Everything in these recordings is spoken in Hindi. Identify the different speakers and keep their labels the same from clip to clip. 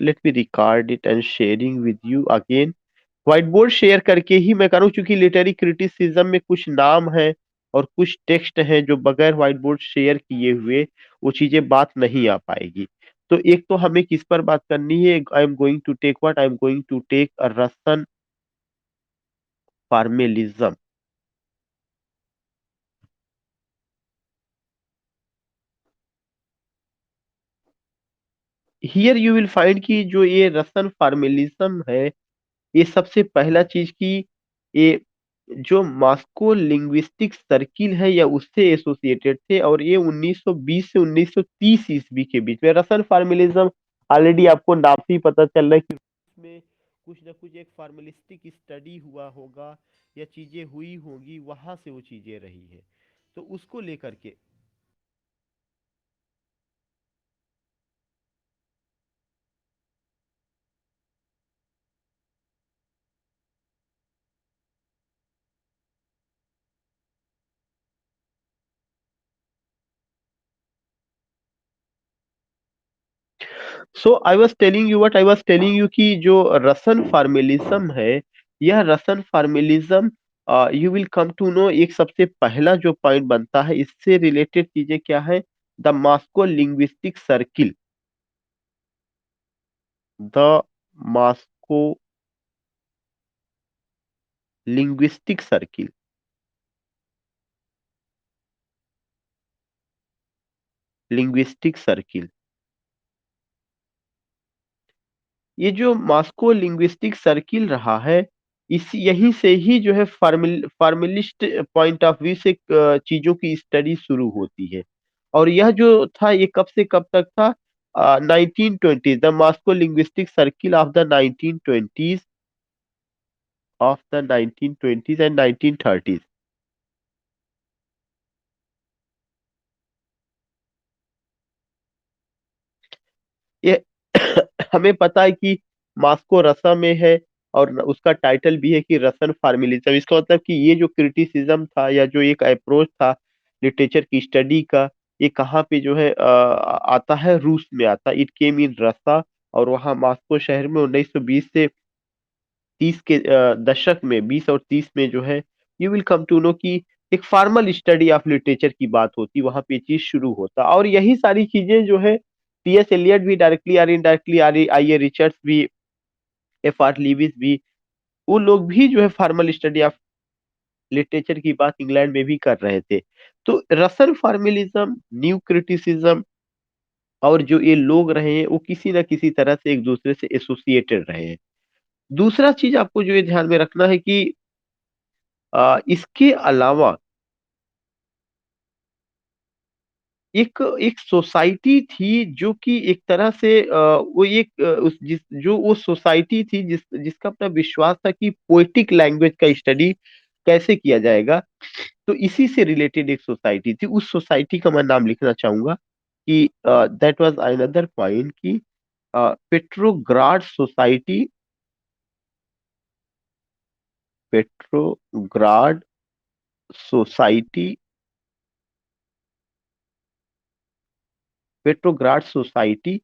Speaker 1: Let me record it and sharing with you again. White board share करके ही मैं करूँ, क्योंकि लिटरेरी क्रिटिसिज्म में कुछ नाम है और कुछ टेक्स्ट है जो बगैर व्हाइट बोर्ड शेयर किए हुए वो चीजें बात नहीं आ पाएगी। तो एक तो हमें किस पर बात करनी है, I am going to take what, I am going to take a Russian formalism. Here you will find कि जो ये रसन फार्मेलिज्म है, ये सबसे पहला चीज की, ये जो मॉस्को लिंग्विस्टिक सर्किल है या उससे एसोसिएटेड थे, और ये 1920 से 1930 ईस्वी के बीच में रसल फॉर्मलिज्म। ऑलरेडी आपको नाम से ही पता चल रहा है कि उसमें कुछ ना कुछ एक फॉर्मलिस्टिक स्टडी हुआ होगा या चीजें हुई होंगी, वहां से वो चीजें रही है। तो उसको लेकर के so I was telling you, what I was telling you कि जो रसन फार्मेलिज्म है, यह Russian formalism, you will come to know, एक सबसे पहला जो पॉइंट बनता है इससे रिलेटेड चीजें क्या है, the Moscow linguistic circle, the Moscow linguistic circle, linguistic circle. ये जो मॉस्को लिंग्विस्टिक सर्किल रहा है, इस यहीं से ही जो है फार्मलिस्ट पॉइंट ऑफ व्यू से चीजों की स्टडी शुरू होती है। और यह जो था ये कब से कब तक था, 1920, the Moscow linguistic circle of the 1920s, of the 1920s and 1930s। ये हमें पता है कि मास्को रसा में है, और उसका टाइटल भी है कि रसन फार्मिलिज्म। इसका मतलब कि ये जो क्रिटिसिज्म था या जो एक अप्रोच था लिटरेचर की स्टडी का, ये कहाँ पे जो है आता है, रूस में आता है। इट केम इन रसा, और वहाँ मास्को शहर में 1920 से 30 के दशक में, 20 और 30 में जो है, you will come to know कि एक फॉर्मल स्टडी ऑफ लिटरेचर की बात होती, वहां पे चीज शुरू होता। और यही सारी चीजें जो है टीएस एलियट भी डायरेक्टली और इनडायरेक्टली, आई ए रिचर्ड्स भी, एफ आर लीविस भी, वो लोग भी जो है फॉर्मल स्टडी ऑफ लिटरेचर की बात इंग्लैंड में भी कर रहे थे। तो रसल फॉर्मलिज्म, न्यू क्रिटिसिज्म, और जो ये लोग रहे हैं वो किसी ना किसी तरह से एक दूसरे से एसोसिएटेड रहे हैं। दूसरा चीज आपको जो ये ध्यान में रखना है कि इसके अलावा एक एक सोसाइटी थी जो कि एक तरह से वो एक उस जिस जो वो सोसाइटी थी जिसका अपना विश्वास था कि पोएटिक लैंग्वेज का स्टडी कैसे किया जाएगा। तो इसी से रिलेटेड एक सोसाइटी थी, उस सोसाइटी का मैं नाम लिखना चाहूंगा कि दैट वाज अनदर पॉइंट कि Petrograd society, Petrograd society, Petrograd society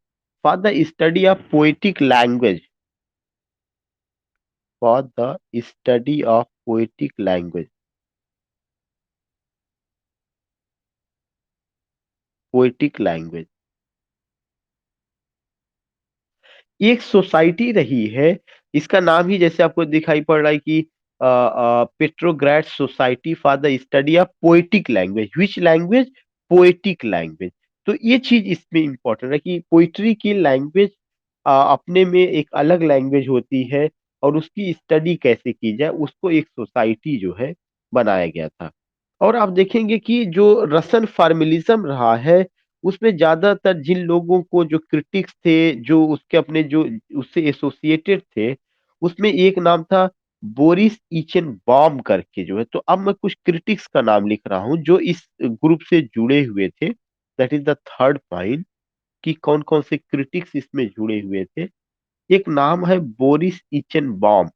Speaker 1: for the study of poetic language, for the study of poetic language, poetic language। ये एक सोसाइटी रही है, इसका नाम ही जैसे आपको दिखाई पड़ रहा है कि Petrograd society for the study of poetic language, which language, poetic language. तो ये चीज इसमें इंपॉर्टेंट है कि पोइट्री की लैंग्वेज अपने में एक अलग लैंग्वेज होती है, और उसकी स्टडी कैसे की जाए उसको एक सोसाइटी जो है बनाया गया था। और आप देखेंगे कि जो रसन फार्मलिज्म रहा है, उसमें ज्यादातर जिन लोगों को, जो क्रिटिक्स थे, जो उसके अपने जो उससे एसोसिएटेड थे, उसमें एक नाम था बोरिस ईचन बॉम करके जो है। तो अब मैं कुछ क्रिटिक्स का नाम लिख रहा हूं जो इस ग्रुप से जुड़े हुए थे। That is the third point कि कौन कौन से क्रिटिक्स इसमें जुड़े हुए थे। एक नाम है Boris Eichenbaum,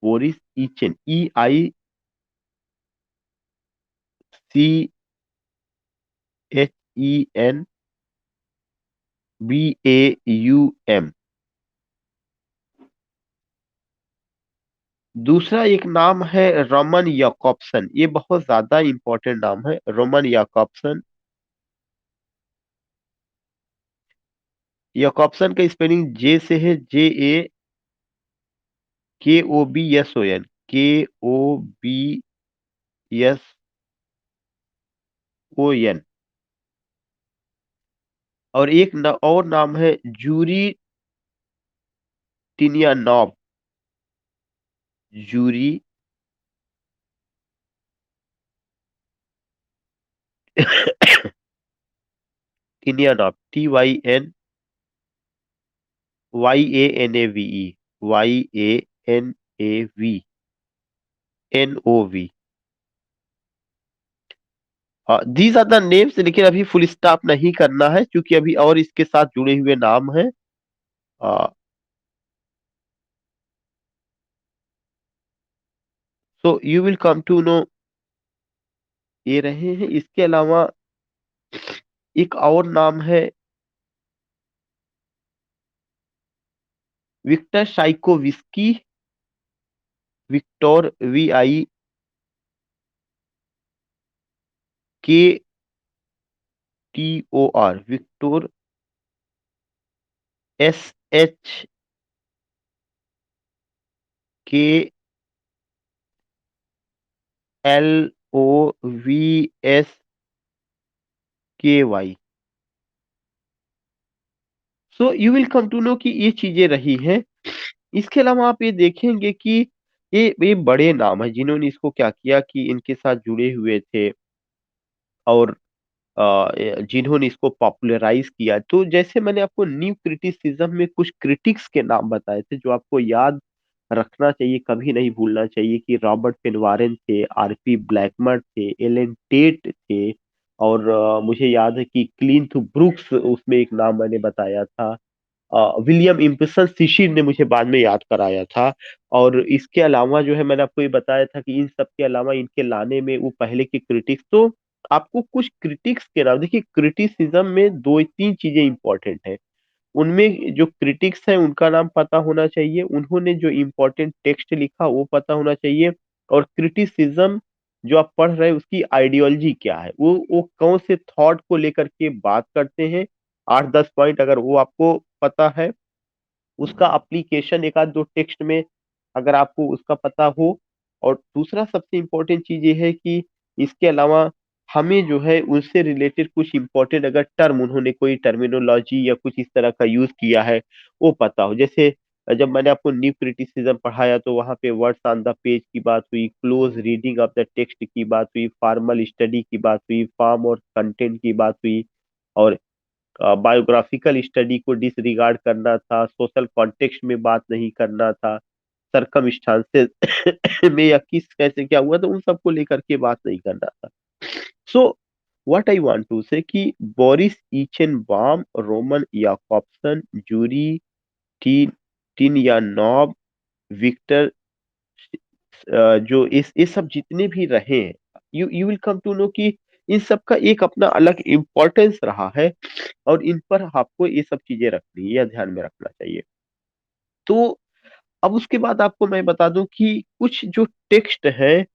Speaker 1: Boris Eichen, EICHEN BAUM। दूसरा एक नाम है रोमन याकॉब्सन, ये बहुत ज्यादा इंपॉर्टेंट नाम है, रोमन याकॉब्सन। याकॉब्सन का स्पेलिंग जे से है, JAKOBSON, KOBSON। और एक और नाम है Yury Tynyanov, Yury Tynyanov, TYNYANAVE, these are the names, लेकिन अभी फुल स्टॉप नहीं करना है क्योंकि अभी और इसके साथ जुड़े हुए नाम हैं। So you will come to know, ये रहे हैं। इसके अलावा एक और नाम है Victor Shklovsky, Viktor VIKTOR, Viktor, SHKLOVSKY। So you will come to know कि ये चीजें रही हैं। इसके अलावा आप ये देखेंगे कि ये बड़े नाम है जिन्होंने इसको क्या किया कि इनके साथ जुड़े हुए थे, और जिन्होंने इसको पॉपुलराइज किया। तो जैसे मैंने आपको न्यू क्रिटिसिज्म में कुछ क्रिटिक्स के नाम बताए थे जो आपको याद रखना चाहिए, कभी नहीं भूलना चाहिए, कि रॉबर्ट पेनवारन थे, RP ब्लैकमर थे, एलन टेट थे, और मुझे याद है कि क्लिंथ ब्रूक्स, उसमें एक नाम मैंने बताया था। विलियम इम्पसन शिशिर ने मुझे बाद में याद कराया था। और इसके अलावा जो है मैंने आपको ये बताया था कि इन सब के अलावा इनके लाने में वो पहले के क्रिटिक्स, तो आपको कुछ क्रिटिक्स के नाम देखिए। क्रिटिसिज्म में दो तीन चीजें इंपॉर्टेंट है, उनमें जो क्रिटिक्स हैं उनका नाम पता होना चाहिए, उन्होंने जो इम्पोर्टेंट टेक्स्ट लिखा वो पता होना चाहिए, और क्रिटिसिज्म जो आप पढ़ रहे हैं उसकी आइडियोलॉजी क्या है, वो कौन से थॉट को लेकर के बात करते हैं। 8-10 पॉइंट अगर वो आपको पता है, उसका अप्लीकेशन एक आध दो टेक्स्ट में अगर आपको उसका पता हो। और दूसरा सबसे इम्पोर्टेंट चीज ये है कि इसके अलावा हमें जो है उनसे रिलेटेड कुछ इम्पोर्टेंट अगर टर्म, उन्होंने कोई टर्मिनोलॉजी या कुछ इस तरह का यूज किया है वो पता हो। जैसे जब मैंने आपको न्यू क्रिटिसिज्म पढ़ाया तो वहां पे वर्ड्स ऑन द पेज की बात हुई, close reading of the text की बात हुई, फॉर्मल स्टडी की बात हुई, फॉर्म और कंटेंट की बात हुई, और बायोग्राफिकल स्टडी को डिसरिगार्ड करना था, सोशल कॉन्टेक्स्ट में बात नहीं करना था, सरकमस्टांसेस में या किस कैसे क्या हुआ तो उन सबको लेकर के बात नहीं करना था। So what I want to say कि Boris Eichenbaum, Roman Jakobson, Yuri T Tynyanov, Victor, जो इस ये सब जितने भी रहे हैं, you you will come to know कि इन सब का एक अपना अलग इम्पोर्टेंस रहा है, और इन पर आपको ये सब चीजें रखनी है या ध्यान में रखना चाहिए। तो अब उसके बाद आपको मैं बता दूं कि कुछ जो टेक्स्ट है,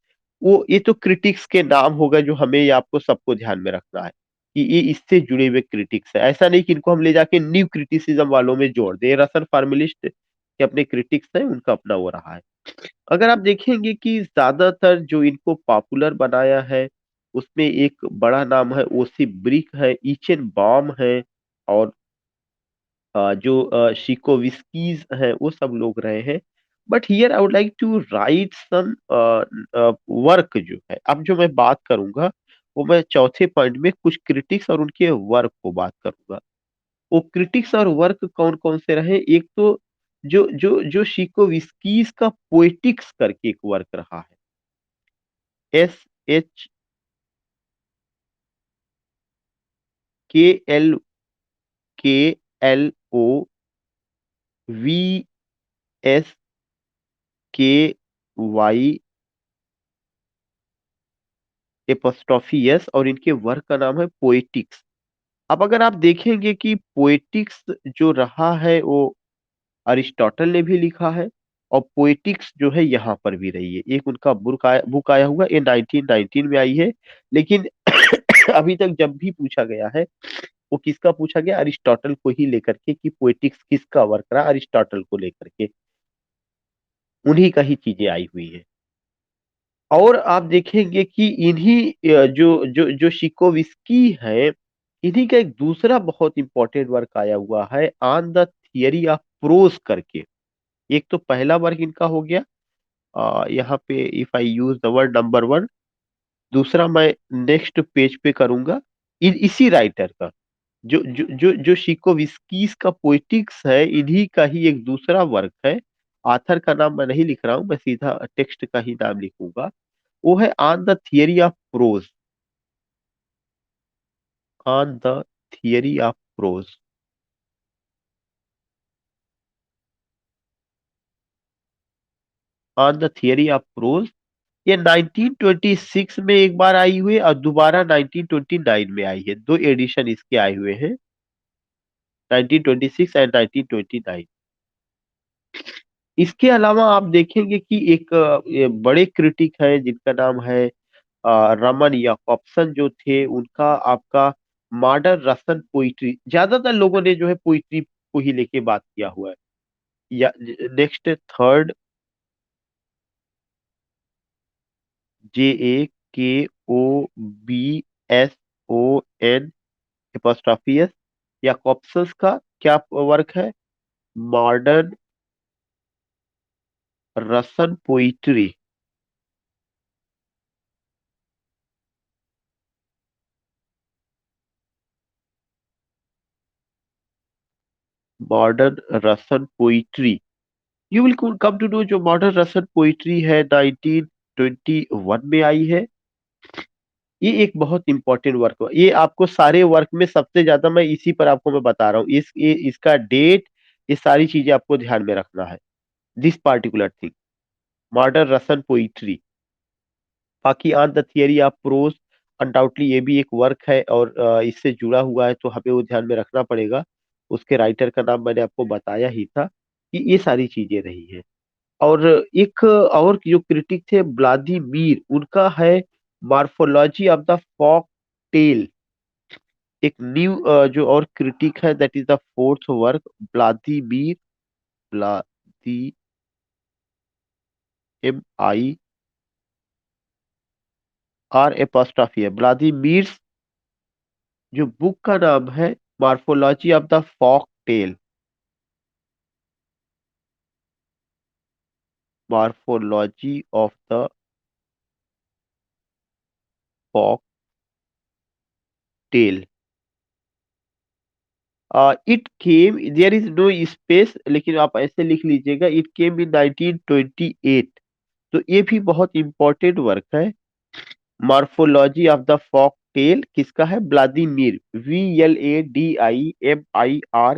Speaker 1: वो ये तो क्रिटिक्स के नाम होगा जो हमें या आपको सबको ध्यान में रखना है कि ये इससे जुड़े हुए क्रिटिक्स है। ऐसा नहीं कि इनको हम ले जाके न्यू क्रिटिसिज्म वालों में जोड़ दें, रसन फार्मिलिस्ट के अपने क्रिटिक्स हैं, उनका अपना वो रहा है। अगर आप देखेंगे कि ज्यादातर जो इनको पॉपुलर बनाया है उसमें एक बड़ा नाम है ओसी ब्रिक है, ईचेन बॉम है, और जो शिकोविस्कीज हैं वो सब लोग रहे हैं। But here I would like to write some work जो है, अब जो मैं बात करूंगा वो मैं चौथे पॉइंट में कुछ क्रिटिक्स और उनके वर्क को बात करूंगा। वो क्रिटिक्स और वर्क कौन कौन से रहे, एक तो जो शिकोविस्कीज का पोएटिक्स करके एक वर्क रहा है, SHKLOVSKY एपोस्ट्रोफी एस, और इनके वर्क का नाम है पोएटिक्स। अब अगर आप देखेंगे कि पोएटिक्स जो रहा है वो अरिस्टोटल ने भी लिखा है, और पोएटिक्स जो है यहाँ पर भी रही है। एक उनका बुक आया हुआ, ये 1919 में आई है। लेकिन अभी तक जब भी पूछा गया है, वो किसका पूछा गया, अरिस्टोटल को ही लेकर के, कि पोएटिक्स किसका वर्क रहा, अरिस्टोटल को लेकर के, उन्हीं का ही चीजें आई हुई है। और आप देखेंगे कि इन्हीं जो जो जो शिकोविस्की है, इन्हीं का एक दूसरा बहुत इंपॉर्टेंट वर्क आया हुआ है, on the theory of pros करके। एक तो पहला वर्क इनका हो गया, यहाँ पे if I use the word number one. दूसरा मैं नेक्स्ट पेज पे करूंगा, इसी राइटर का, जो शिकोविस्कीस का पोइटिक्स है, इन्हीं का ही एक दूसरा वर्क है। आथर का नाम मैं नहीं लिख रहा हूं, मैं सीधा टेक्स्ट का ही नाम लिखूंगा। वो है on the theory of pros. On the theory of pros. On the theory of pros. ये 1926 में एक बार आई हुई है, और दोबारा 1929 में आई है। दो एडिशन इसके आए हुए हैं, 1926 एंड 1929। इसके अलावा आप देखेंगे कि एक ये बड़े क्रिटिक हैं जिनका नाम है रमन याकॉब्सन, जो थे उनका आपका मॉडर्न रसन पोइट्री, ज्यादातर लोगों ने जो है पोइट्री को ही लेके बात किया हुआ है। या next third, JAKOBSON apostrophe s. Jakobson का क्या वर्क है, modern Russian poetry. Modern Russian poetry, you will come to know, जो मॉडर्न रसन पोइट्री है 1921 में आई है। ये एक बहुत इंपॉर्टेंट वर्क है। ये आपको सारे वर्क में सबसे ज्यादा, मैं इसी पर आपको मैं बता रहा हूँ, इसका डेट, ये सारी चीजें आपको ध्यान में रखना है, this particular thing, modern Russian poetry. बाकी on the theory of pros, undoubtedly ये भी एक वर्क है, और इससे जुड़ा हुआ है, तो हमें वो ध्यान में रखना पड़ेगा। उसके राइटर का नाम मैंने आपको बताया ही था, कि ये सारी चीजें रही है। और एक और जो क्रिटिक थे व्लादिमीर, उनका है morphology of the folk tale. एक न्यू जो और क्रिटिक है, that is the fourth work, Vladimir, Vladi MIR है, व्लादिमीर। जो बुक का नाम है morphology of the folk tale. Morphology of the folk tale. It came, there is no space, लेकिन आप ऐसे लिख लीजिएगा, इट केम इन 1928। तो ये भी बहुत इंपॉर्टेंट वर्क है, morphology of the folk tale, किसका है, Vladimir, VLADIMIR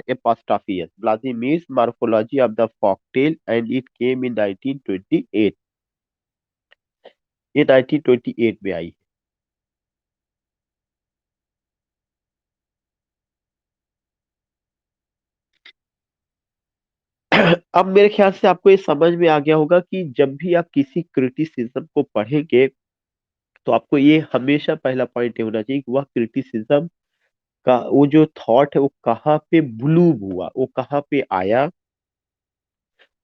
Speaker 1: apostrophe s, Vladimir morphology of the folk tale, and it came in 1928। ये 1928 में आई। अब मेरे ख्याल से आपको ये समझ में आ गया होगा कि जब भी आप किसी क्रिटिसिज्म को पढ़ेंगे, तो आपको ये हमेशा पहला पॉइंट ये होना चाहिए कि वह क्रिटिसिज्म का वो जो थॉट है, वो कहाँ पे ब्लूम हुआ, वो कहाँ पे आया,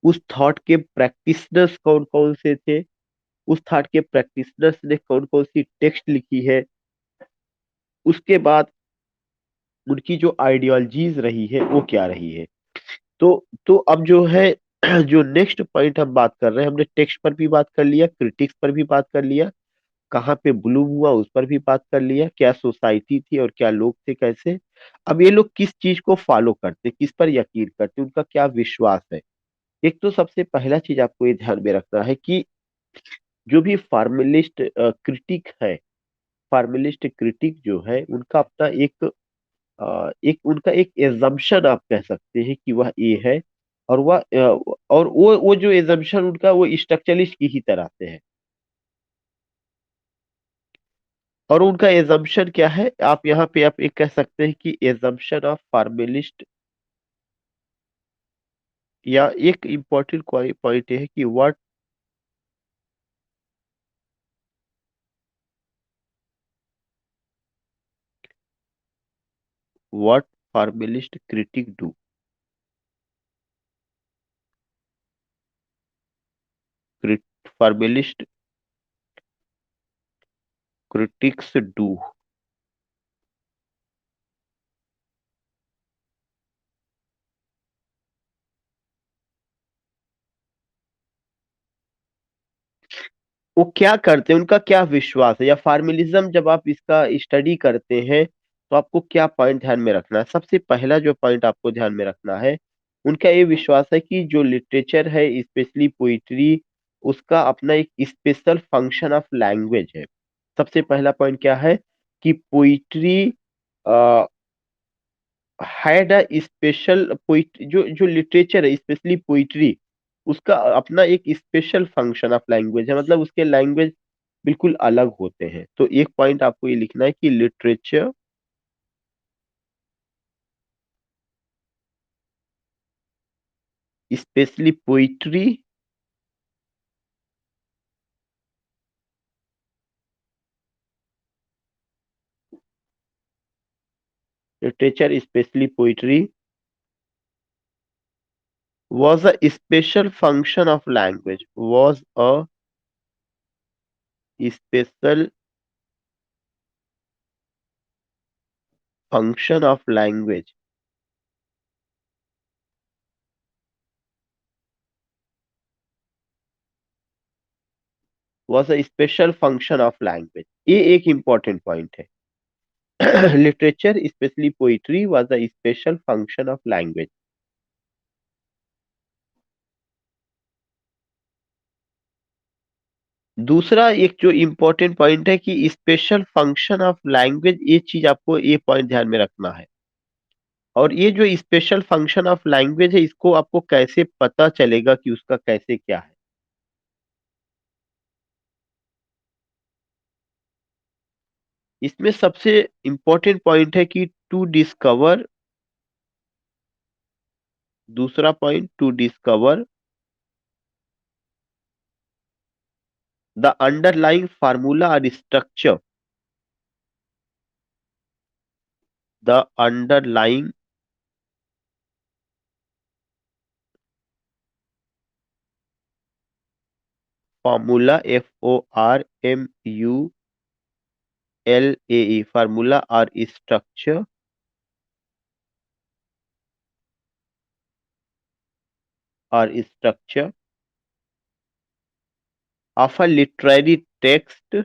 Speaker 1: उस थॉट के प्रैक्टिशनर्स कौन कौन से थे, उस थॉट के प्रैक्टिशनर्स ने कौन कौन सी टेक्स्ट लिखी है, उसके बाद उनकी जो आइडियोलॉजीज रही है वो क्या रही है। तो अब जो है, जो नेक्स्ट पॉइंट हम बात कर रहे हैं, हमने टेक्स्ट पर भी बात कर लिया, क्रिटिक्स पर भी बात कर लिया, कहाँ पे ब्लूम हुआ उस पर भी बात कर लिया, क्या सोसाइटी थी और क्या लोग थे कैसे। अब ये लोग किस चीज को फॉलो करते, किस पर यकीन करते, उनका क्या विश्वास है। एक तो सबसे पहला चीज आपको ये ध्यान में रखना है कि जो भी फार्मलिस्ट क्रिटिक है, फार्मलिस्ट क्रिटिक जो है, उनका अपना एक उनका एक एजम्पशन आप कह सकते हैं कि वह ये है, और वह और वो जो एजम्पशन उनका, वो स्ट्रक्चरलिस्ट की ही तरह से है। और उनका एजम्पशन क्या है, आप यहाँ पे आप एक कह सकते हैं कि एजम्पशन ऑफ फार्मेलिस्ट, या एक इम्पोर्टेंट पॉइंट है कि what formalist critic do, formalist critics do. वो क्या करते हैं, उनका क्या विश्वास है, या फार्मिलिज्म जब आप इसका स्टडी करते हैं तो आपको क्या पॉइंट ध्यान में रखना है? सबसे पहला जो पॉइंट आपको ध्यान में रखना है, उनका ये विश्वास है कि जो लिटरेचर है, स्पेशली पोइट्री, उसका अपना एक स्पेशल फंक्शन ऑफ लैंग्वेज है। सबसे पहला पॉइंट क्या है कि poetry had a special poet, जो जो लिटरेचर है स्पेशली पोइट्री, उसका अपना एक स्पेशल फंक्शन ऑफ लैंग्वेज है, मतलब उसके लैंग्वेज बिल्कुल अलग होते हैं। तो एक पॉइंट आपको ये लिखना है कि literature, specially poetry, literature specially poetry was a special function of language, was a special function of language, was a special function of language। ये एक important point है। Literature specially poetry was a special function of language। दूसरा एक जो इम्पोर्टेंट पॉइंट है कि स्पेशल फंक्शन ऑफ लैंग्वेज, ये चीज आपको ये पॉइंट ध्यान में रखना है। और ये जो स्पेशल फंक्शन ऑफ लैंग्वेज है, इसको आपको कैसे पता चलेगा कि उसका कैसे क्या है? इसमें सबसे इम्पोर्टेंट पॉइंट है कि टू डिस्कवर, दूसरा point, to discover the underlying formula और structure, the underlying formula, FORMULA, formula और स्ट्रक्चर, और structure of a literary text,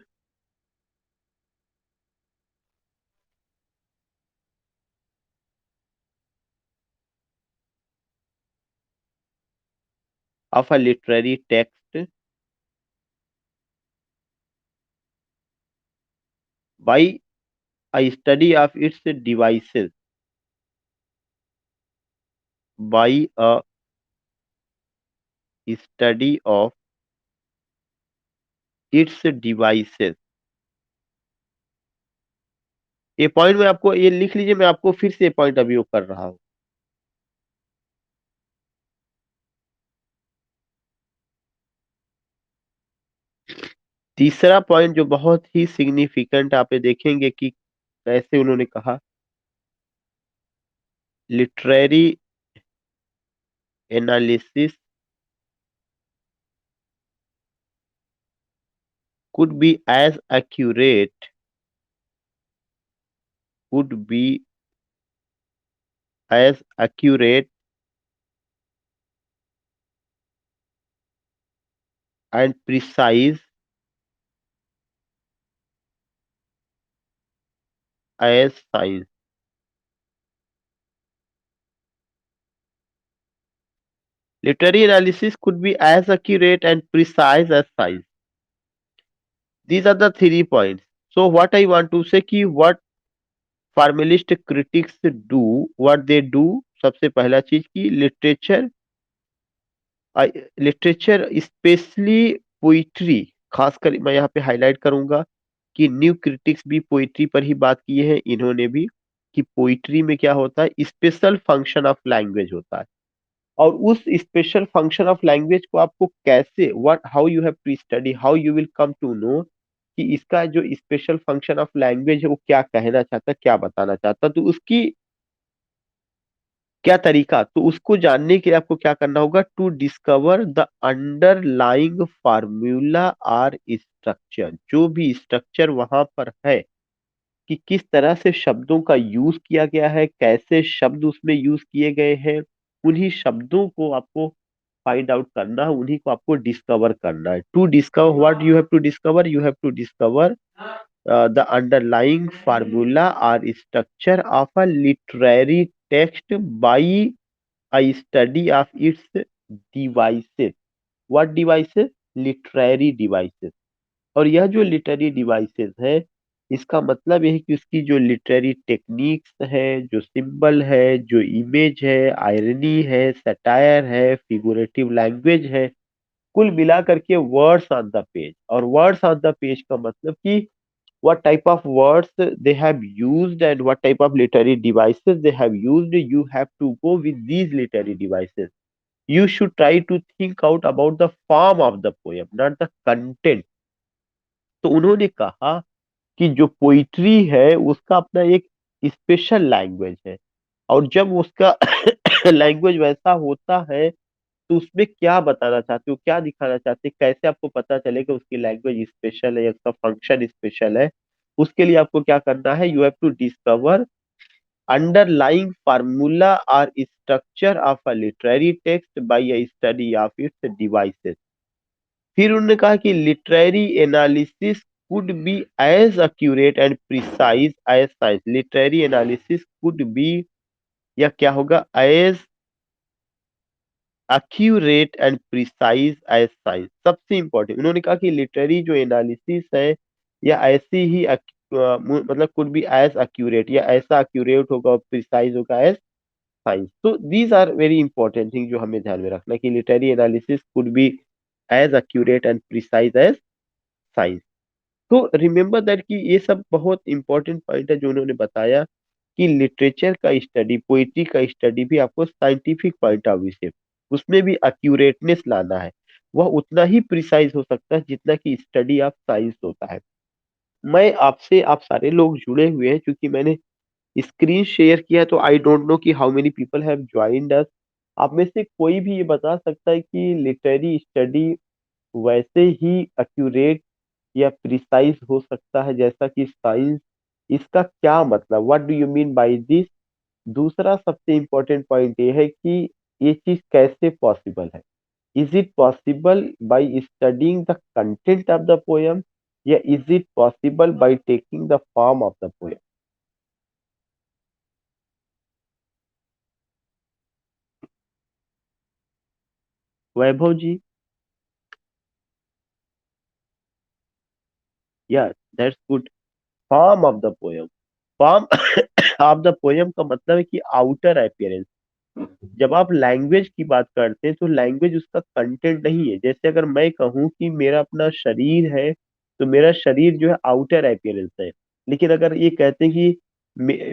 Speaker 1: of a literary text by a study of its devices, by a study of its devices. ये पॉइंट में आपको ये लिख लीजिए, मैं आपको फिर से पॉइंट अभी वो कर रहा हूं। तीसरा पॉइंट जो बहुत ही सिग्निफिकेंट, आप ये देखेंगे कि कैसे उन्होंने कहा, literary analysis could be as accurate, could be as accurate and precise as science। Literary analysis could be as accurate and precise as science। These are the 3 points। So what I want to say कि what formalist critics do, what they do, सबसे पहला चीज की लिटरेचर, लिटरेचर स्पेशली पोइट्री, खासकर मैं यहाँ पे हाईलाइट करूंगा कि न्यू क्रिटिक्स भी पोइट्री पर ही बात किए हैं इन्होंने भी, कि पोइट्री में क्या होता है, स्पेशल फंक्शन ऑफ लैंग्वेज होता है। और उस स्पेशल फंक्शन ऑफ लैंग्वेज को आपको कैसे, what, how you have to study, how you will come to know कि इसका जो स्पेशल फंक्शन ऑफ लैंग्वेज है वो क्या कहना चाहता है, क्या बताना चाहता है, तो उसकी क्या तरीका, तो उसको जानने के लिए आपको क्या करना होगा, to discover the underlying formula और स्ट्रक्चर, जो भी स्ट्रक्चर वहां पर है कि किस तरह से शब्दों का यूज किया गया है, कैसे शब्द उसमें यूज किए गए हैं, उन्हीं शब्दों को आपको फाइंड आउट करना है, उन्हीं को आपको डिस्कवर करना है। To discover what you have to discover, you have to discover the underlying formula और structure of a literary text by a study of its devices. What devices? Literary devices. और यह जो लिटरेरी डिवाइसेस है, इसका मतलब यह है कि उसकी जो लिटरेरी टेक्निक्स है, जो सिंबल है, जो इमेज है, आयरनी है, सटायर है, फिगुरेटिव लैंग्वेज है, कुल मिला करके वर्ड्स ऑन द पेज। और वर्ड्स ऑन द पेज का मतलब कि what type of words they have used and what type of literary devices they have used, you have to go with these literary devices. You should try to think out about the form of the poem, not the content. तो उन्होंने कहा कि जो पोइट्री है उसका अपना एक स्पेशल लैंग्वेज है, और जब उसका लैंग्वेज वैसा होता है तो उसमें क्या बताना चाहते हो, क्या दिखाना चाहते हैं, कैसे आपको पता चलेगा उसकी लैंग्वेज स्पेशल है या उसका फंक्शन स्पेशल है। उसके लिए आपको क्या करना है, you have to discover underlying formula और structure of a literary text by a study of its devices. फिर उन्होंने कहा कि literary analysis could be as accurate and precise as science. Literary analysis could be, या क्या होगा, as accurate and precise as science. सबसे इंपॉर्टेंट उन्होंने कहा कि लिटरेरी जो एनालिसिस है या ऐसी ही मतलब कुड बी एज एक्यूरेट, या ऐसा एक्यूरेट होगा और प्रिसाइज होगा एज साइंस। तो these are very important thing जो हमें ध्यान में रखना है कि literary analysis could be as accurate and precise as science. तो रिमेम्बर दैट कि ये सब बहुत इंपॉर्टेंट पॉइंट है जो उन्होंने बताया कि लिटरेचर का स्टडी, पोइट्री का स्टडी भी आपको साइंटिफिक पॉइंट ऑफ व्यू से उसमें भी एक्यूरेटनेस लाना है। वह उतना ही प्रिसाइज हो सकता है जितना कि स्टडी ऑफ साइंस होता है। मैं आपसे, आप सारे लोग जुड़े हुए हैं, क्योंकि मैंने स्क्रीन शेयर किया, तो आई डोंट नो कि how many people have joined us. आप में से कोई भी ये बता सकता है कि लिटरेरी स्टडी वैसे ही एक्यूरेट या प्रिसाइज हो सकता है जैसा कि साइंस? इसका क्या मतलब, what do you mean by this? दूसरा सबसे इंपॉर्टेंट पॉइंट ये है कि ये चीज कैसे पॉसिबल है। Is it possible by studying the content of the poem, या is it possible by taking the form of the poem? Vaibhav ji? Yeah, that's good. Form of the poem, form of the poem का मतलब है कि आउटर अपीयरेंस। जब आप लैंग्वेज की बात करते हैं तो लैंग्वेज उसका कंटेंट नहीं है। जैसे अगर मैं कहूँ कि मेरा अपना शरीर है, तो मेरा शरीर जो है आउटर अपीयरेंस है। लेकिन अगर ये कहते हैं कि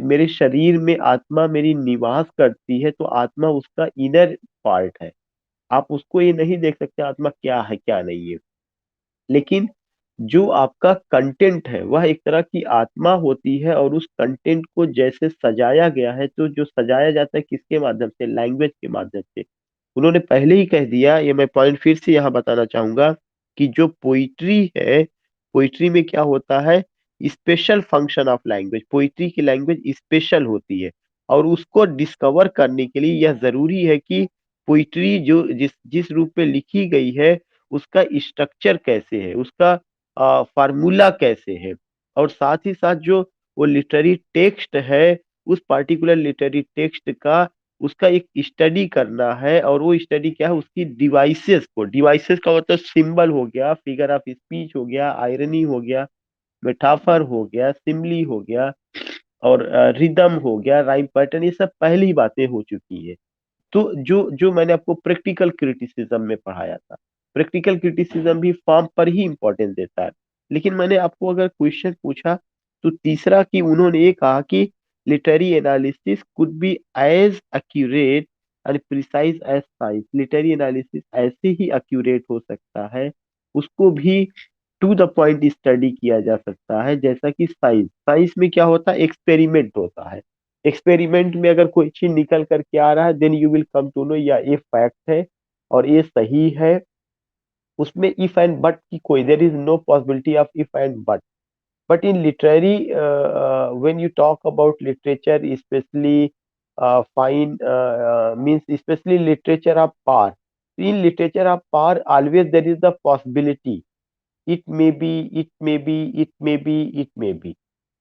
Speaker 1: मेरे शरीर में आत्मा मेरी निवास करती है, तो आत्मा उसका इनर पार्ट है। आप उसको ये नहीं देख सकते आत्मा क्या है क्या नहीं है। लेकिन जो आपका कंटेंट है वह एक तरह की आत्मा होती है, और उस कंटेंट को जैसे सजाया गया है, तो जो सजाया जाता है किसके माध्यम से, लैंग्वेज के माध्यम से। उन्होंने पहले ही कह दिया, ये मैं पॉइंट फिर से यहाँ बताना चाहूंगा कि जो पोइट्री है, पोइट्री में क्या होता है, special function of language. Poetry की लैंग्वेज स्पेशल होती है, और उसको डिस्कवर करने के लिए यह जरूरी है कि पोइट्री जो जिस जिस रूप में लिखी गई है उसका स्ट्रक्चर कैसे है, उसका फार्मूला कैसे है, और साथ ही साथ जो वो लिटरेरी टेक्स्ट है, उस पर्टिकुलर लिटरेरी टेक्स्ट का उसका एक स्टडी करना है। और वो स्टडी क्या है, उसकी डिवाइसेस को, डिवाइसेस का मतलब सिंबल हो गया, फिगर ऑफ स्पीच हो गया, आयरनी हो गया, मेटाफर हो गया, सिमली हो गया, और रिदम हो गया, राइम पैटर्न, ये सब पहली बातें हो चुकी है। तो जो जो मैंने आपको प्रैक्टिकल क्रिटिसिज्म में पढ़ाया था, प्रैक्टिकल क्रिटिसिज्म भी फॉर्म पर ही इंपॉर्टेंस देता है। लेकिन मैंने आपको अगर क्वेश्चन पूछा तो तीसरा कि उन्होंने ये कहा कि literary analysis could be as accurate and precise as science. Literary analysis ऐसे ही एक्यूरेट हो सकता है, उसको भी टू द पॉइंट स्टडी किया जा सकता है, जैसा कि साइंस। साइंस में क्या होता है, एक्सपेरिमेंट होता है। एक्सपेरिमेंट में अगर कोई चीज निकल करके आ रहा है, then you will come to know या ये फैक्ट है और ये सही है। उसमें इफ एंड बट की कोई, there is no possibility of if and but. but in literary when you talk about literature, especially fine means especially literature of power, in literature of power always there is the possibility, it may be, it may be, it may be, it may be।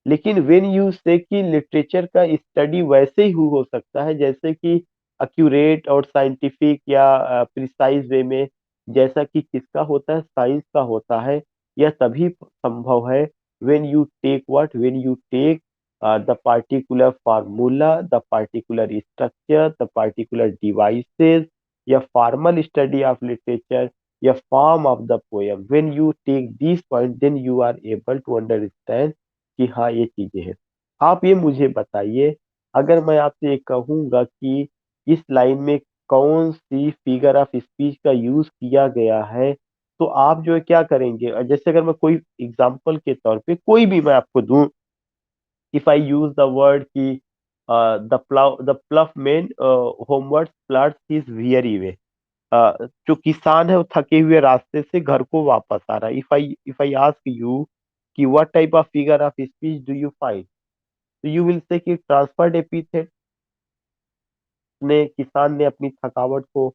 Speaker 1: लेकिन वेन यू से कि लिटरेचर का स्टडी वैसे ही हो सकता है जैसे कि अक्यूरेट और साइंटिफिक या प्रिसाइज वे में, जैसा कि किसका होता है, साइंस का होता है। यह तभी संभव है when you take what, when you take the particular formula, the particular structure, the particular devices या फॉर्मल स्टडी ऑफ लिटरेचर या form of the poem. When you take this point then you are able to understand कि हाँ ये चीजें हैं। आप ये मुझे बताइए, अगर मैं आपसे ये कहूंगा कि इस लाइन में कौन सी फिगर ऑफ स्पीच का यूज किया गया है, तो आप जो है क्या करेंगे। और जैसे अगर मैं कोई एग्जांपल के तौर पे कोई भी मैं आपको दूं, if I use the word की the ploughman homeward plods his weary way, जो किसान है वो थके हुए रास्ते से घर को वापस आ रहा है। इफ आई आस्क यू कि what type of figure of speech do you find, तो यू विल से कि ट्रांसफर्ड एपिथेट, ने किसान ने अपनी थकावट को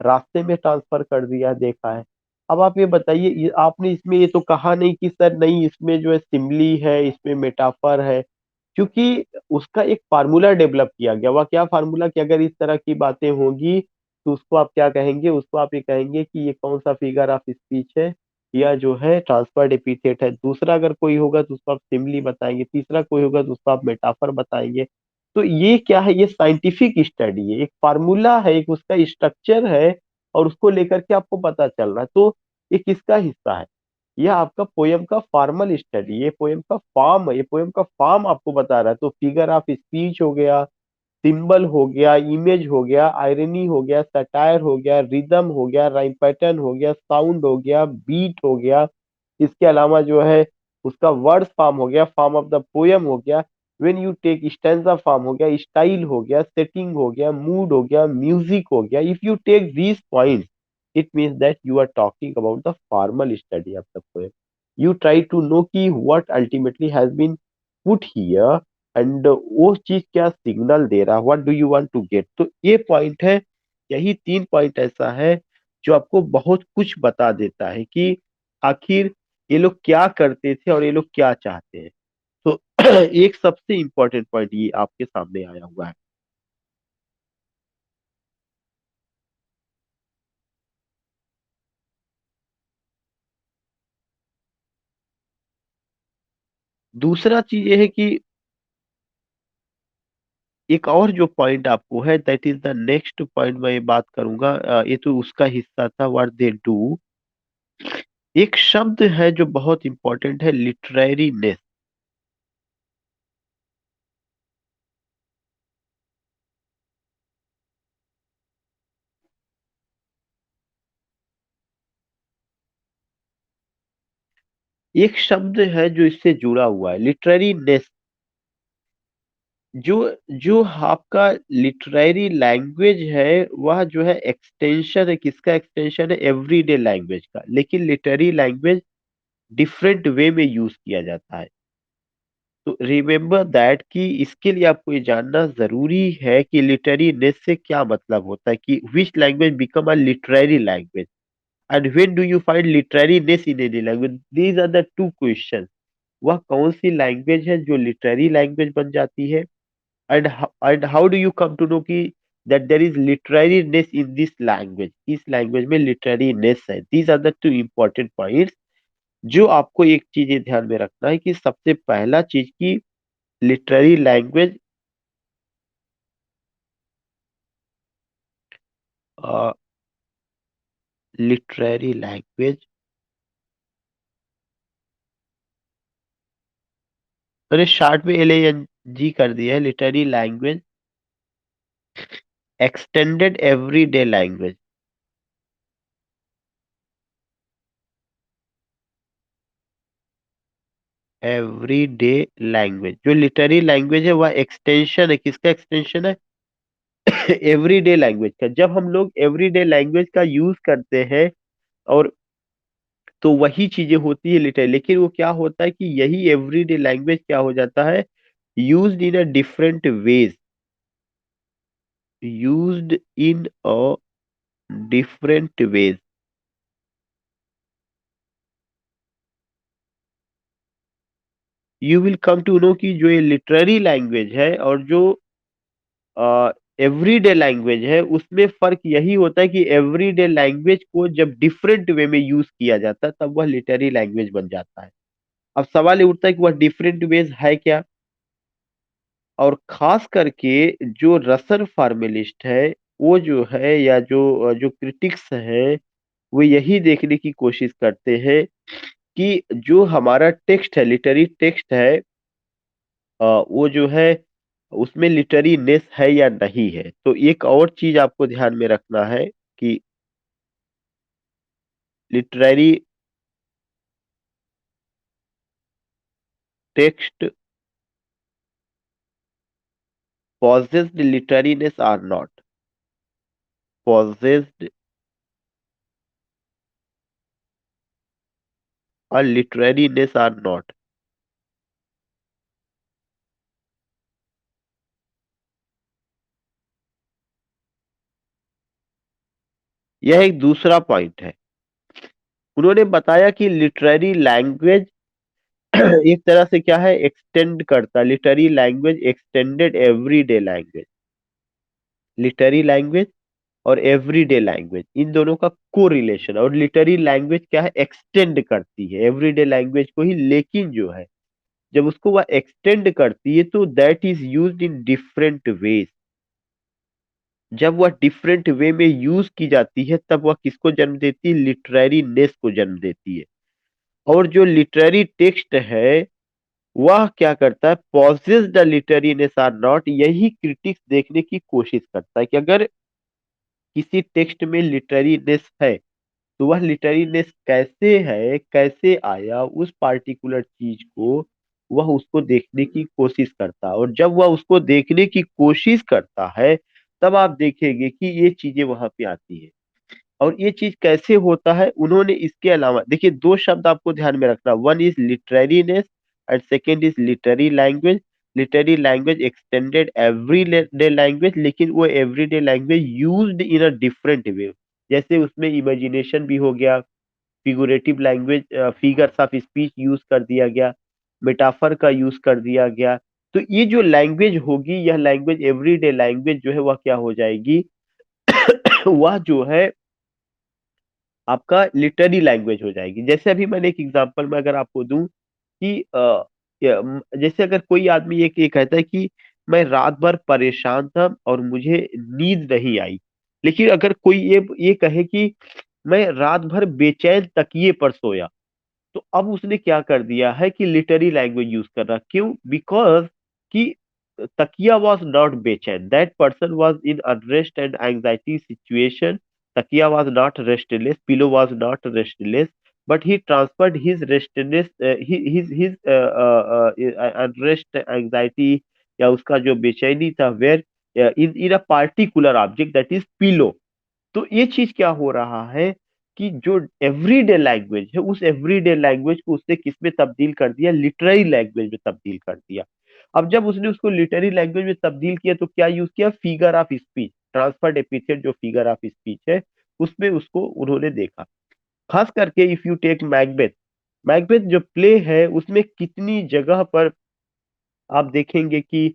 Speaker 1: रास्ते में ट्रांसफर कर दिया, देखा है। अब आप ये बताइए, आपने इसमें ये तो कहा नहीं कि सर नहीं इसमें जो है सिमली है, इसमें मेटाफर है, क्योंकि उसका एक फार्मूला डेवलप किया गया। वह क्या फार्मूला, कि अगर इस तरह की बातें होंगी तो उसको आप क्या कहेंगे, उसको आप ये कहेंगे कि ये कौन सा फिगर ऑफ स्पीच है, या जो है ट्रांसफर्ड एपिथेट है। दूसरा अगर कोई होगा तो उसको आप सिमली बताएंगे, तीसरा कोई होगा तो उसको आप मेटाफर बताएंगे। तो ये क्या है, ये साइंटिफिक स्टडी है, एक फार्मूला है, एक उसका स्ट्रक्चर है, और उसको लेकर के आपको पता चल रहा है। तो ये किसका हिस्सा है, यह आपका पोयम का फॉर्मल स्टडी, ये पोयम का फॉर्म है, ये पोयम का फॉर्म आपको बता रहा है। तो फिगर ऑफ स्पीच हो गया, सिंबल हो गया, इमेज हो गया, आयरनी हो गया, सटायर हो गया, रिदम हो गया, राइम पैटर्न हो गया, साउंड हो गया, बीट हो गया। इसके अलावा जो है उसका वर्ड्स फॉर्म हो गया, फॉर्म ऑफ द पोयम हो गया। When you take stanza form हो गया, स्टाइल हो गया, सेटिंग हो गया, मूड हो गया, म्यूजिक हो गया। If you take these points, it means that you are talking about the formal study of the poem. You try to know कि what ultimately has been put here, and वो चीज क्या सिग्नल दे रहा, what do you want to get. तो ये पॉइंट है, यही 3 पॉइंट ऐसा है जो आपको बहुत कुछ बता देता है कि आखिर ये लोग क्या करते थे और ये लोग क्या चाहते हैं। तो एक सबसे इंपॉर्टेंट पॉइंट ये आपके सामने आया हुआ है। दूसरा चीज ये है कि एक और जो पॉइंट आपको है, that is the next point मैं ये बात करूंगा। ये तो उसका हिस्सा था, व्हाट दे डू। एक शब्द है जो बहुत इंपॉर्टेंट है, लिटरेरीनेस। एक शब्द है जो इससे जुड़ा हुआ है, लिटरेरीनेस। जो जो आपका लिटरेरी लैंग्वेज है, वह जो है एक्सटेंशन है, किसका एक्सटेंशन है, एवरीडे लैंग्वेज का। लेकिन लिटरेरी लैंग्वेज डिफरेंट वे में यूज किया जाता है। तो रिमेम्बर दैट कि इसके लिए आपको ये जानना जरूरी है कि लिटरेरीनेस से क्या मतलब होता है, कि which language become a literary language and when do you find literariness in any language. These are the two question. वह कौन सी लैंग्वेज है जो लिटरेरी लैंग्वेज बन जाती है, and and how do you come to know कि that there is literariness in this language, इस लैंग्वेज में लिटरेरीनेस है। These are the two important points जो आपको एक चीज ये ध्यान में रखना है कि सबसे पहला चीज की लिटरेरी लैंग्वेज, लिटरेरी लैंग्वेज मैंने शार्ट में LANG कर दिया है, literary language, extended everyday language. Everyday language, जो लिटरेरी लैंग्वेज है वह एक्सटेंशन है, किसका एक्सटेंशन है? एवरीडे लैंग्वेज का। जब हम लोग एवरीडे लैंग्वेज का यूज करते हैं, और तो वही चीजें होती है लिटरेरी, लेकिन वो क्या होता है कि यही एवरीडे लैंग्वेज क्या हो जाता है, used in a different ways, used in a different ways. You will come to know कि जो ये लिटरेरी लैंग्वेज है और जो एवरीडे लैंग्वेज है, उसमें फर्क यही होता है कि एवरीडे लैंग्वेज को जब डिफरेंट वे में यूज किया जाता है तब वह लिटरेरी लैंग्वेज बन जाता है। अब सवाल ये उठता है कि वह डिफरेंट वेज है क्या। और खास करके जो रसन फार्मेलिस्ट है, वो जो है, या जो जो क्रिटिक्स हैं, वो यही देखने की कोशिश करते हैं कि जो हमारा टेक्स्ट है, लिटरेरी टेक्स्ट है, वो जो है उसमें लिटरीनेस है या नहीं है। तो एक और चीज आपको ध्यान में रखना है कि literary text possessed literariness or not, possessed or literariness or not। यह एक दूसरा पॉइंट है। उन्होंने बताया कि लिटरेरी लैंग्वेज एक तरह से क्या है, एक्सटेंड करता, literary language extended everyday language. Literary language और एवरीडे लैंग्वेज, इन दोनों का को रिलेशन, और लिटरेरी लैंग्वेज क्या है, एक्सटेंड करती है एवरीडे लैंग्वेज को ही, लेकिन जो है जब उसको वह एक्सटेंड करती है तो that is used in different ways. जब वह डिफरेंट वे में यूज की जाती है तब वह किसको जन्म देती है, लिटरेरी नेस को जन्म देती है। और जो लिटरेरी टेक्स्ट है वह क्या करता है, pauses the literariness or not, यही क्रिटिक्स देखने की कोशिश करता है कि अगर किसी टेक्स्ट में लिटरेरीनेस है तो वह लिटरेरीनेस कैसे है, कैसे आया, उस पार्टिकुलर चीज को वह उसको देखने की कोशिश करता है। और जब वह उसको देखने की कोशिश करता है तब आप देखेंगे कि ये चीजें वहां पे आती है। और ये चीज कैसे होता है, उन्होंने इसके अलावा देखिए दो शब्द आपको ध्यान में रखना, one is literariness and second is literary language. Literary language extended every day language, लेकिन वो everyday language used in a different way. जैसे उसमें इमेजिनेशन भी हो गया, figurative language, figures of speech use कर दिया गया, मेटाफर का यूज कर दिया गया। तो ये जो लैंग्वेज होगी, यह लैंग्वेज एवरीडे लैंग्वेज जो है वह क्या हो जाएगी, वह जो है आपका लिटरेरी लैंग्वेज हो जाएगी। जैसे अभी मैंने एक एग्जांपल में अगर आपको दूं कि जैसे अगर कोई आदमी ये कहता है कि मैं रात भर परेशान था और मुझे नींद नहीं आई, लेकिन अगर कोई ये कहे कि मैं रात भर बेचैन तकिए पर सोया, तो अब उसने क्या कर दिया है कि लिटरेरी लैंग्वेज यूज कर रहा। क्यों? बिकॉज कि तकिया वॉज नॉट बेचैन, that person was in unrest and anxiety situation. तकिया was not restless, pillow was not restless, but he transferred his restless, his unrest anxiety, या उसका जो बेचैनी था, where in in a particular object that is pillow. तो ये चीज क्या हो रहा है कि जो एवरीडे लैंग्वेज है, उस एवरीडे लैंग्वेज को उसने किस में तब्दील कर दिया, लिटरेरी लैंग्वेज में तब्दील कर दिया। अब जब उसने उसको लिटरेरी लैंग्वेज में तब्दील किया तो क्या यूज किया, figure of speech, transferred epithet जो फिगर ऑफ स्पीच है उसमें उसको उन्होंने देखा। खास करके इफ यू टेक मैकबेथ, मैकबेथ जो प्ले है उसमें कितनी जगह पर आप देखेंगे कि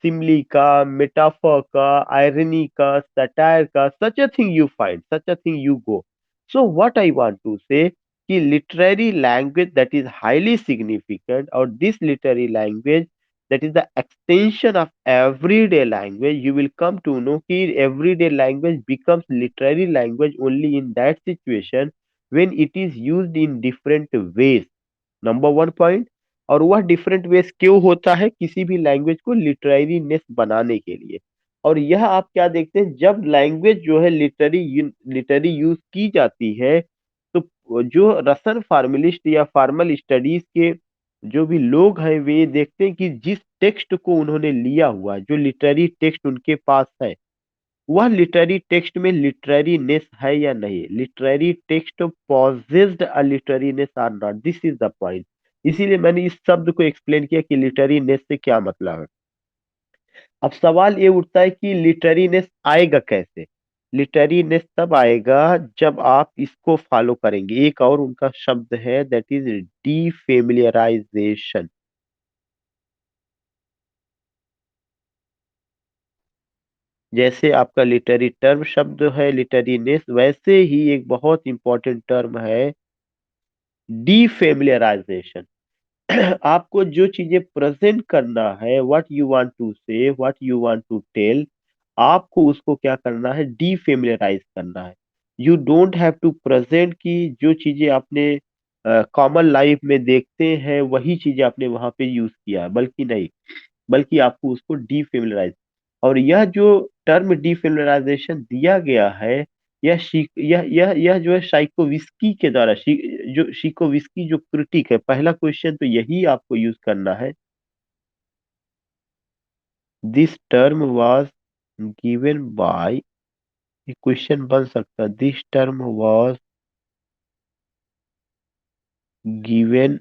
Speaker 1: सिमली का, मेटाफर का, आयरनी का, सटायर का, such a thing you find, such a thing you go. So what I want to say कि literary language that is highly significant, और this literary language that is the extension of everyday language, you will come to know कि everyday language becomes literary language only in that situation when it is used in different ways। Number one point, और वह डिफरेंट वेज क्यों होता है? किसी भी लैंग्वेज को लिटरेरीनेस बनाने के लिए। और यह आप क्या देखते हैं, जब लैंग्वेज जो है लिटरी यूज की जाती है, तो जो रसन फार्मलिस्ट या फॉर्मल स्टडीज के जो भी लोग हैं, वे देखते हैं कि जिस टेक्स्ट को उन्होंने लिया हुआ, जो लिटरेरी टेक्स्ट उनके पास है, वह लिटरेरी टेक्स्ट में लिटरेरीनेस है या नहीं, literary text possessed a literariness or not, this is the point. इसीलिए मैंने इस शब्द को एक्सप्लेन किया कि लिटरेरीनेस से क्या मतलब है। अब सवाल ये उठता है कि लिटरेरीनेस आएगा कैसे? लिटरेरीनेस तब आएगा जब आप इसको फॉलो करेंगे। एक और उनका शब्द है, दैट इज डीफेमिलियराइजेशन। जैसे आपका लिटरेरी टर्म शब्द है लिटरेरीनेस, वैसे ही एक बहुत इंपॉर्टेंट टर्म है डीफेमिलियराइजेशन। आपको जो चीजें प्रेजेंट करना है, what you want to say, what you want to tell, आपको उसको क्या करना है? डीफेमिलियराइज करना है। You don't have to present की जो चीजें आपने कॉमन लाइफ में देखते हैं वही चीजें आपने वहां पे यूज किया है, बल्कि नहीं, बल्कि आपको उसको डीफेमिलियराइज। और यह जो टर्म डीफेमिलियराइजेशन दिया गया है, यह जो है शाइकोविस्की के द्वारा, जो शिकोविस्की जो क्रिटिक है, पहला क्वेश्चन तो यही आपको यूज करना है। This term was given by, question बन सकता है, this term was given,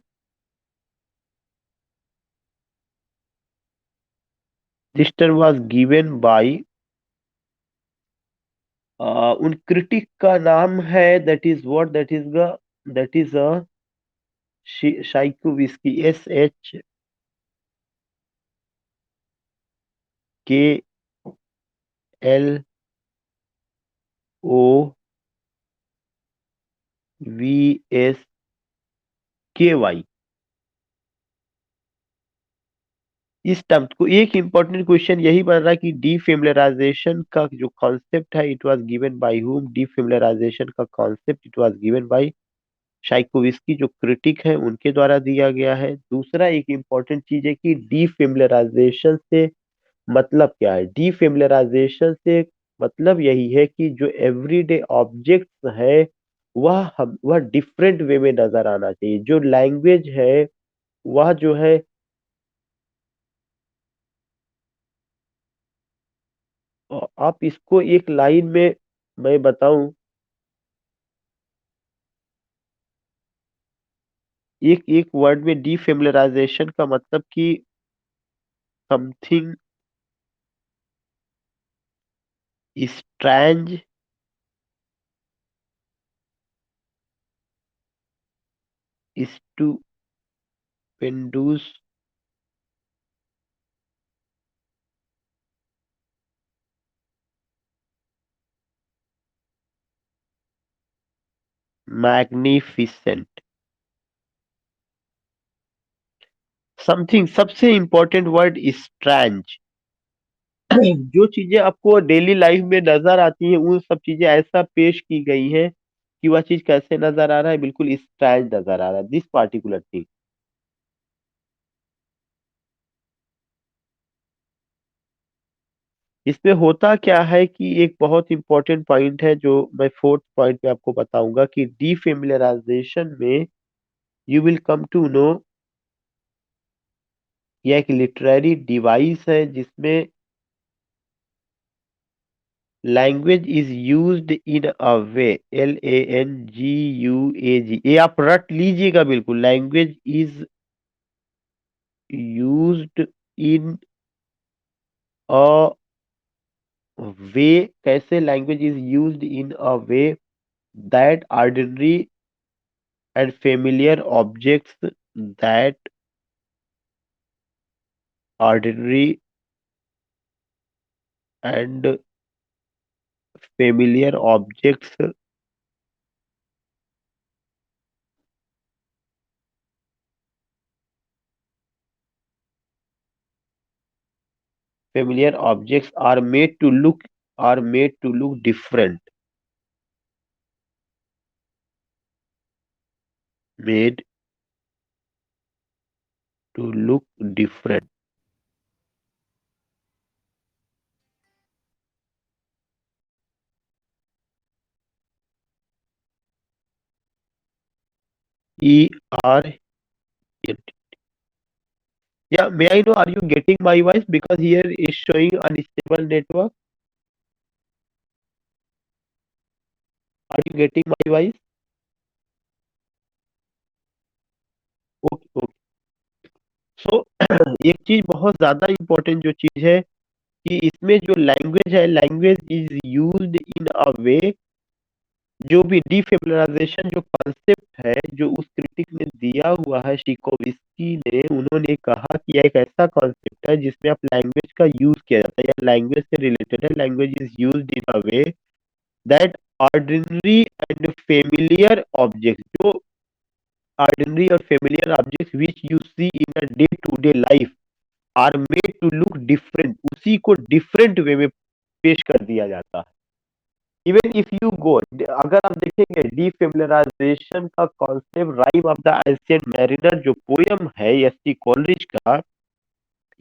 Speaker 1: this term was given by, उन क्रिटिक का नाम है, that is what, that is a Shklovsky, SHAIKLOVSKY। इस टर्म को एक इंपॉर्टेंट क्वेश्चन यही बन रहा है कि डीफेमिलियराइजेशन का जो कॉन्सेप्ट है, it was given bye whom, defamiliarization का concept it was given by Shklovsky, जो क्रिटिक है उनके द्वारा दिया गया है। दूसरा एक इंपॉर्टेंट चीज है कि डीफेमिलियराइजेशन से मतलब क्या है? डीफेमिलियराइजेशन से मतलब यही है कि जो एवरीडे ऑब्जेक्ट्स है, वह डिफरेंट वे में नजर आना चाहिए। जो लैंग्वेज है वह जो है, आप इसको एक लाइन में मैं बताऊं, एक एक वर्ड में डीफेमिलियराइजेशन का मतलब कि समथिंग स्ट्रैंज स्टूपेंडुस मैग्निफिसेंट, समथिंग, सबसे इंपॉर्टेंट वर्ड स्ट्रैंज। जो चीजें आपको डेली लाइफ में नजर आती हैं, उन सब चीजें ऐसा पेश की गई हैं कि वह चीज कैसे नजर आ रहा है, बिल्कुल स्ट्रैंज नजर आ रहा है, दिस पार्टिकुलर थिंग। इसमें होता क्या है कि एक बहुत इंपॉर्टेंट पॉइंट है जो मैं फोर्थ पॉइंट पे आपको बताऊंगा कि डीफेमिलियराइजेशन में you will come to know, यह एक लिटरेरी डिवाइस है जिसमें language is used in a way, LANGUAG, ये आप रट लीजिएगा बिल्कुल, language is used in a way, कैसे? Language is used in a way that ordinary and familiar objects, that ordinary and familiar objects, familiar objects are made to look different, made to look different. ER. Yeah, may I know, are you getting my voice? Because here is showing unstable network. Are you getting my voice? Okay okay. So एक चीज बहुत ज्यादा इम्पोर्टेंट जो चीज है कि इसमें जो लैंग्वेज है, language is used in a वे, जो भी डिफेमिलियराइजेशन जो कॉन्सेप्ट है जो उस क्रिटिक ने दिया हुआ है शिकोविस्की ने, उन्होंने कहा कि यह एक ऐसा कॉन्सेप्ट है जिसमें आप लैंग्वेज का यूज किया जाता है या लैंग्वेज से रिलेटेड है। Language is used in a way that ordinary and familiar object, जो ऑर्डिनरी और familiar object which you see in a day to day life are made to look different, उसी को डिफरेंट वे में पेश कर दिया जाता है। इवन इफ यू गो, अगर आप देखेंगे डिफेमिलियराइजेशन का concept Rime of the Ancient Mariner जो पोयम है एस टी कॉलरिज का,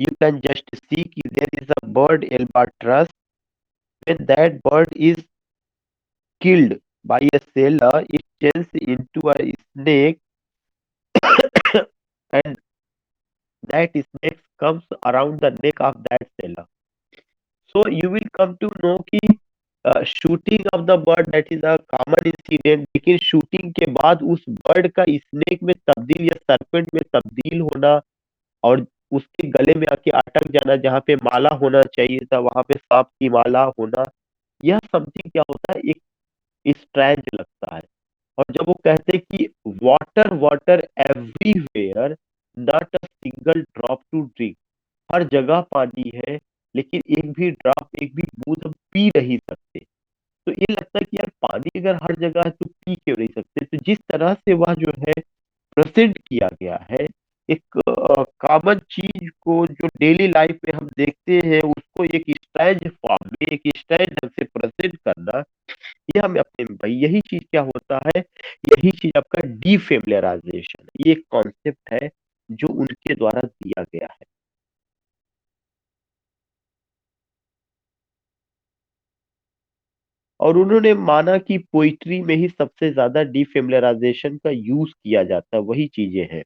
Speaker 1: यू कैन जस्ट सी कि there is a bird albatross, when that bird is killed by a sailor, it turns into a snake and that snake comes around the neck of that sailor. So you will come to know कि shooting of the bird that is a common incident, लेकिन शूटिंग के बाद उस बर्ड का स्नेक में तब्दील या सरपेंट में तब्दील होना और उसके गले में आके अटक जाना, जहाँ पे माला होना चाहिए था वहां पे सांप की माला होना, यह समथिंग क्या होता है, एक स्ट्रैंज लगता है। और जब वो कहते कि water water everywhere, not a single drop to drink, हर जगह पानी है लेकिन एक भी ड्रॉप, एक भी बूंद हम पी नहीं सकते। तो ये लगता है कि यार पानी अगर हर जगह है तो पी क्यों नहीं सकते। तो जिस तरह से वह जो है प्रेजेंट किया गया है, एक कॉमन चीज को जो डेली लाइफ में हम देखते हैं उसको एक स्ट्रेंज फॉर्म में, एक स्ट्रेंज ढंग से प्रेजेंट करना, ये हमें अपने में भाई यही चीज क्या होता है, यही चीज आपका डीफेमिलियराइजेशन, ये एक कॉन्सेप्ट है जो उनके द्वारा दिया गया है। और उन्होंने माना कि पोइट्री में ही सबसे ज्यादा डीफेमिलियराइजेशन का यूज किया जाता है, वही चीजें हैं।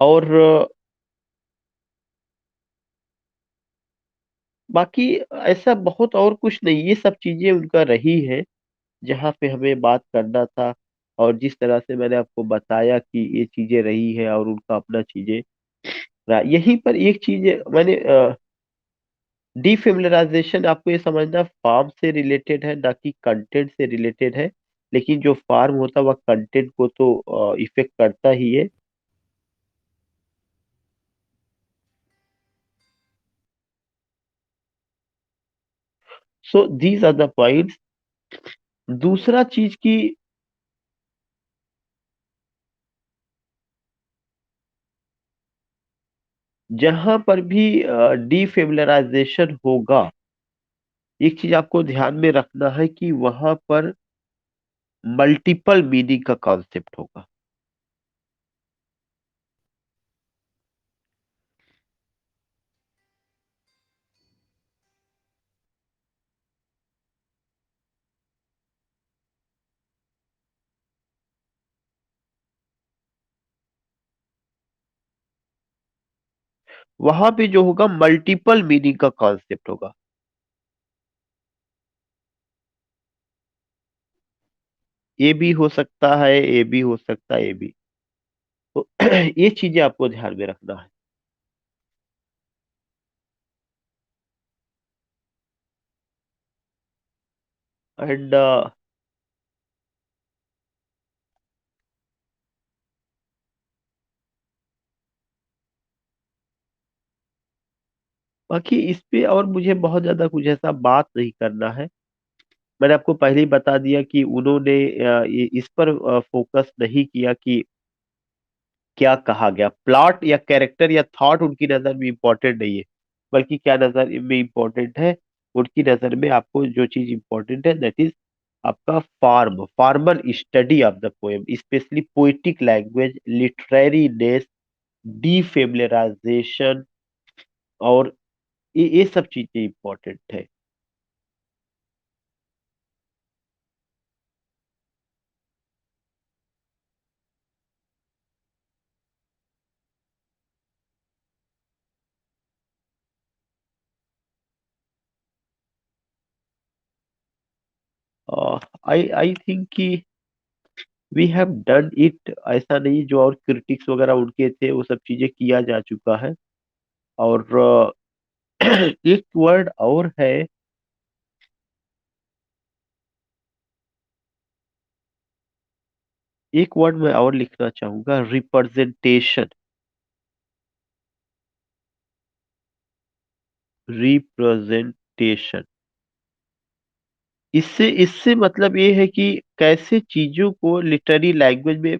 Speaker 1: और बाकी ऐसा बहुत और कुछ नहीं, ये सब चीजें उनका रही है जहाँ पे हमें बात करना था। और जिस तरह से मैंने आपको बताया कि ये चीजें रही है और उनका अपना चीजें यहीं पर एक चीज मैंने डिफेमिलियराइजेशन, आपको ये समझना फॉर्म से रिलेटेड है ना कि कंटेंट से रिलेटेड है, लेकिन जो फॉर्म होता है वह कंटेंट को तो इफेक्ट करता ही है। So these are the points. दूसरा चीज की, जहां पर भी डिफेमिलियराइजेशन होगा, एक चीज आपको ध्यान में रखना है कि वहां पर मल्टीपल मीनिंग का कॉन्सेप्ट होगा। वहां पे जो होगा मल्टीपल मीनिंग का कॉन्सेप्ट होगा। ए भी हो सकता है, ए भी हो सकता है, ए भी। तो ये चीजें आपको ध्यान में रखना है। एंड बाकी इस पे और मुझे बहुत ज्यादा कुछ ऐसा बात नहीं करना है। मैंने आपको पहले ही बता दिया कि उन्होंने इस पर फोकस नहीं किया कि क्या कहा गया, प्लॉट या कैरेक्टर या थॉट उनकी नजर में इम्पोर्टेंट नहीं है, बल्कि क्या नजर में इम्पोर्टेंट है, उनकी नजर में आपको जो चीज इम्पोर्टेंट है दैट इज आपका formal study of the poem, specially poetic language, literariness, defamiliarization, और ये सब चीजें इंपॉर्टेंट है। आई आई थिंक कि वी हैव डन इट, ऐसा नहीं जो और क्रिटिक्स वगैरह उनके थे वो सब चीजें किया जा चुका है। और एक वर्ड और है, एक वर्ड मैं और लिखना चाहूंगा, रिप्रेजेंटेशन। रिप्रेजेंटेशन, इससे इससे मतलब ये है कि कैसे चीजों को लिटरेरी लैंग्वेज में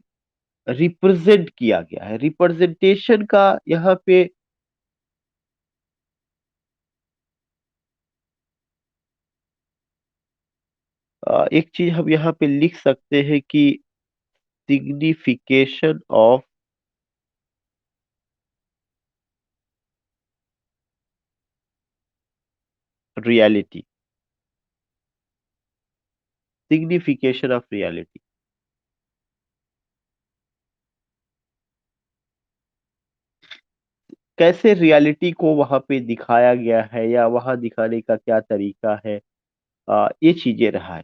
Speaker 1: रिप्रेजेंट किया गया है, रिप्रेजेंटेशन का यहाँ पे। एक चीज हम यहाँ पे लिख सकते हैं कि signification of reality, signification of reality. कैसे रियलिटी को वहां पे दिखाया गया है या वहां दिखाने का क्या तरीका है, ये चीजें रहा है।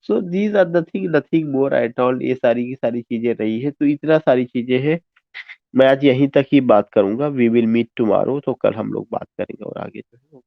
Speaker 1: So these are nothing nothing more at all, ये सारी की सारी चीजें रही है, तो इतना सारी चीजें हैं। मैं आज यहीं तक ही बात करूंगा, वी विल मीट टुमारो, तो कल हम लोग बात करेंगे और आगे जो है